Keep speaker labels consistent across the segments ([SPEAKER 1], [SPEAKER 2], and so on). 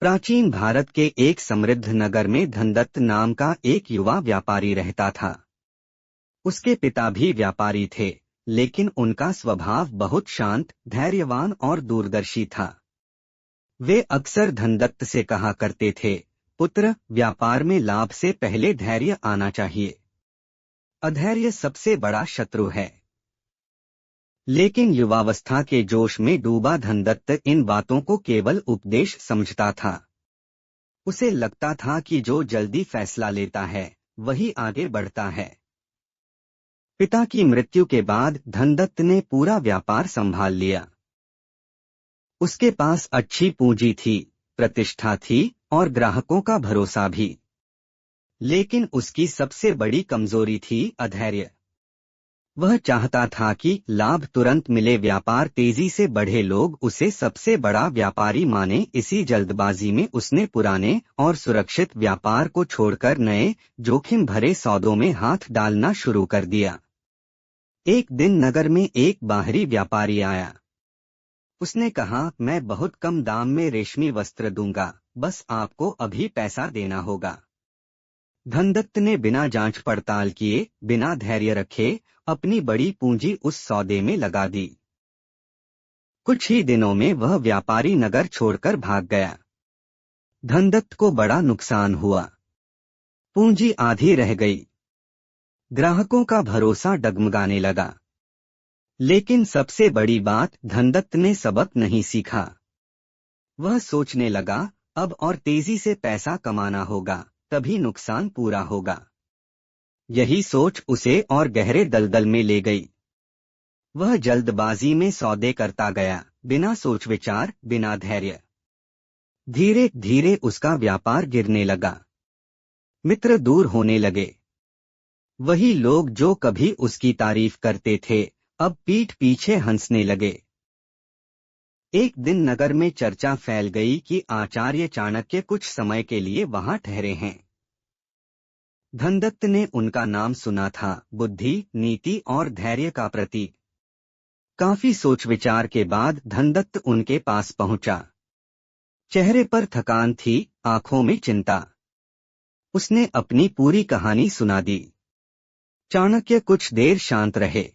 [SPEAKER 1] प्राचीन भारत के एक समृद्ध नगर में धनदत्त नाम का एक युवा व्यापारी रहता था। उसके पिता भी व्यापारी थे, लेकिन उनका स्वभाव बहुत शांत, धैर्यवान और दूरदर्शी था। वे अक्सर धनदत्त से कहा करते थे, पुत्र, व्यापार में लाभ से पहले धैर्य आना चाहिए। अधैर्य सबसे बड़ा शत्रु है। लेकिन युवावस्था के जोश में डूबा धनदत्त इन बातों को केवल उपदेश समझता था। उसे लगता था कि जो जल्दी फैसला लेता है वही आगे बढ़ता है। पिता की मृत्यु के बाद धनदत्त ने पूरा व्यापार संभाल लिया। उसके पास अच्छी पूंजी थी, प्रतिष्ठा थी और ग्राहकों का भरोसा भी। लेकिन उसकी सबसे बड़ी कमजोरी थी अधैर्य। वह चाहता था कि लाभ तुरंत मिले, व्यापार तेजी से बढ़े, लोग उसे सबसे बड़ा व्यापारी माने। इसी जल्दबाजी में उसने पुराने और सुरक्षित व्यापार को छोड़कर नए, जोखिम भरे सौदों में हाथ डालना शुरू कर दिया। एक दिन नगर में एक बाहरी व्यापारी आया। उसने कहा, मैं बहुत कम दाम में रेशमी वस्त्र दूंगा, बस आपको अभी पैसा देना होगा। धनदत्त ने बिना जांच पड़ताल किए, बिना धैर्य रखे अपनी बड़ी पूंजी उस सौदे में लगा दी। कुछ ही दिनों में वह व्यापारी नगर छोड़कर भाग गया। धनदत्त को बड़ा नुकसान हुआ। पूंजी आधी रह गई। ग्राहकों का भरोसा डगमगाने लगा। लेकिन सबसे बड़ी बात, धनदत्त ने सबक नहीं सीखा। वह सोचने लगा, अब और तेजी से पैसा कमाना होगा, तभी नुकसान पूरा होगा। यही सोच उसे और गहरे दलदल में ले गई। वह जल्दबाजी में सौदे करता गया, बिना सोच विचार, बिना धैर्य। धीरे धीरे उसका व्यापार गिरने लगा। मित्र दूर होने लगे। वही लोग जो कभी उसकी तारीफ करते थे, अब पीठ पीछे हंसने लगे। एक दिन नगर में चर्चा फैल गई कि आचार्य चाणक्य कुछ समय के लिए वहां ठहरे हैं। धनदत्त ने उनका नाम सुना था, बुद्धि, नीति और धैर्य का प्रतीक। काफी सोच विचार के बाद धनदत्त उनके पास पहुंचा। चेहरे पर थकान थी, आंखों में चिंता। उसने अपनी पूरी कहानी सुना दी। चाणक्य कुछ देर शांत रहे।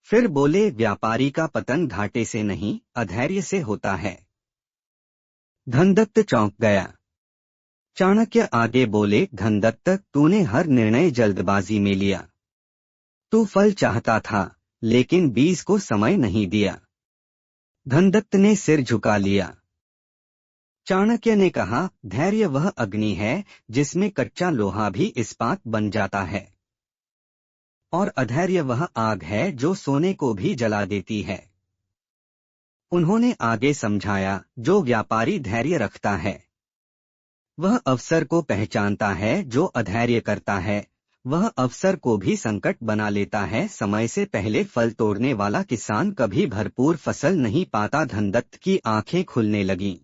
[SPEAKER 1] फिर बोले, व्यापारी का पतन घाटे से नहीं, अधैर्य से होता है। धनदत्त चौंक गया। चाणक्य आगे बोले, धनदत्त, तूने हर निर्णय जल्दबाजी में लिया। तू फल चाहता था, लेकिन बीज को समय नहीं दिया। धनदत्त ने सिर झुका लिया। चाणक्य ने कहा, धैर्य वह अग्नि है जिसमें कच्चा लोहा भी इस्पात बन जाता है, और अधैर्य वह आग है जो सोने को भी जला देती है। उन्होंने आगे समझाया, जो व्यापारी धैर्य रखता है वह अवसर को पहचानता है, जो अधैर्य करता है वह अवसर को भी संकट बना लेता है। समय से पहले फल तोड़ने वाला किसान कभी भरपूर फसल नहीं पाता। धनदत्त की आंखें खुलने लगीं।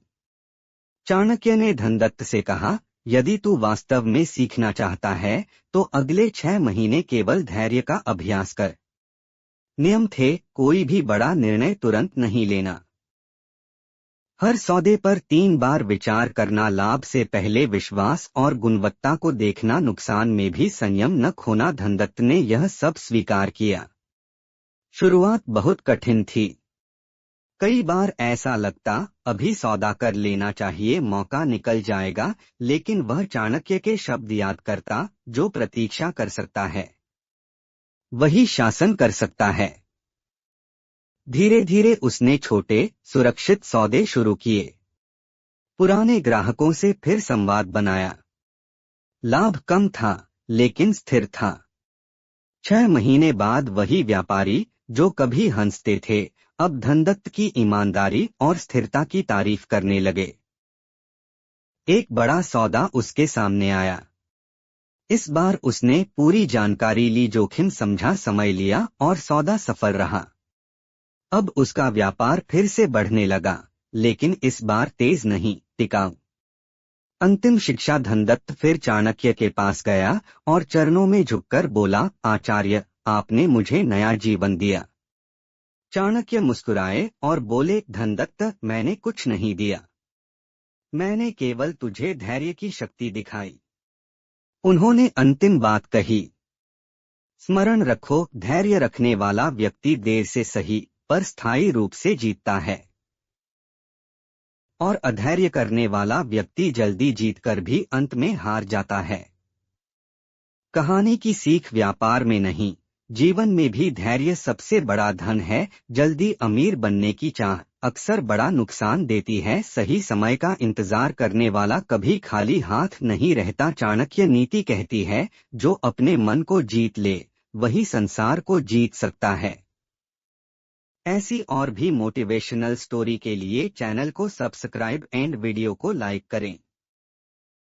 [SPEAKER 1] चाणक्य ने धनदत्त से कहा, यदि तू वास्तव में सीखना चाहता है तो अगले 6 महीने केवल धैर्य का अभ्यास कर। नियम थे, कोई भी बड़ा निर्णय तुरंत नहीं लेना। हर सौदे पर 3 बार विचार करना, लाभ से पहले विश्वास और गुणवत्ता को देखना, नुकसान में भी संयम न खोना। धनदत्त ने यह सब स्वीकार किया। शुरुआत बहुत कठिन थी। कई बार ऐसा लगता, अभी सौदा कर लेना चाहिए, मौका निकल जाएगा, लेकिन वह चाणक्य के शब्द याद करता, जो प्रतीक्षा कर सकता है वही शासन कर सकता है। धीरे धीरे उसने छोटे, सुरक्षित सौदे शुरू किए। पुराने ग्राहकों से फिर संवाद बनाया। लाभ कम था, लेकिन स्थिर था। 6 महीने बाद वही व्यापारी, जो कभी हंसते थे, अब धनदत्त की ईमानदारी और स्थिरता की तारीफ करने लगे। एक बड़ा सौदा उसके सामने आया। इस बार उसने पूरी जानकारी ली, जोखिम समझा, समय लिया और सौदा सफल रहा। अब उसका व्यापार फिर से बढ़ने लगा, लेकिन इस बार तेज नहीं, टिकाऊ। अंतिम शिक्षा, धनदत्त फिर चाणक्य के पास गया और चरणों में झुककर बोला, आचार्य, आपने मुझे नया जीवन दिया। चाणक्य मुस्कुराए और बोले, धनदत्त, मैंने कुछ नहीं दिया, मैंने केवल तुझे धैर्य की शक्ति दिखाई। उन्होंने अंतिम बात कही। स्मरण रखो, धैर्य रखने वाला व्यक्ति देर से सही पर स्थायी रूप से जीतता है, और अधैर्य करने वाला व्यक्ति जल्दी जीतकर भी अंत में हार जाता है। कहानी की सीख व्यापार में नहीं, जीवन में भी धैर्य सबसे बड़ा धन है। जल्दी अमीर बनने की चाह अक्सर बड़ा नुकसान देती है। सही समय का इंतजार करने वाला कभी खाली हाथ नहीं रहता। चाणक्य नीति कहती है, जो अपने मन को जीत ले वही संसार को जीत सकता है। ऐसी और भी मोटिवेशनल स्टोरी के लिए चैनल को सब्सक्राइब एंड वीडियो को लाइक करें।